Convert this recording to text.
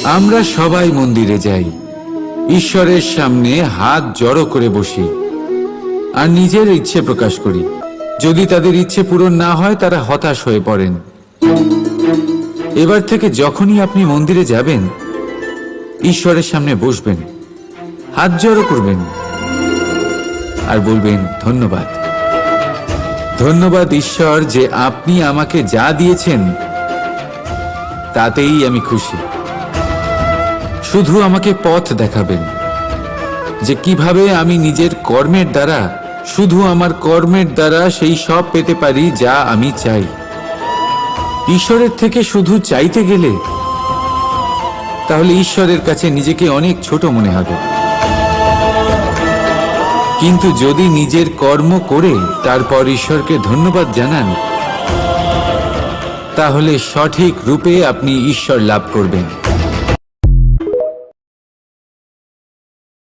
আমরা সবাই মন্দিরে যাই, ঈশ্বরের সামনে হাত জড়ো করে বসি আর নিজের ইচ্ছে প্রকাশ করি। যদি তাদের ইচ্ছে পূরণ না হয় তারা হতাশ হয়ে পড়েন। এবার থেকে যখনই আপনি মন্দিরে যাবেন, ঈশ্বরের সামনে বসবেন, হাত জড়ো করবেন আর বলবেন, ধন্যবাদ, ধন্যবাদ ঈশ্বর যে আপনি আমাকে যা দিয়েছেন তাতেই আমি খুশি। শুধু আমাকে পথ দেখাবেন যে কিভাবে আমি নিজের কর্মের দ্বারা, শুধু আমার কর্মের দ্বারা সেই সব পেতে পারি যা আমি চাই। ঈশ্বরের থেকে শুধু চাইতে গেলে তাহলে ঈশ্বরের কাছে নিজেকে অনেক ছোট মনে হবে। কিন্তু যদি নিজের কর্ম করে তারপর ঈশ্বরকে ধন্যবাদ জানান, তাহলে সঠিক রূপে আপনি ঈশ্বর লাভ করবেন।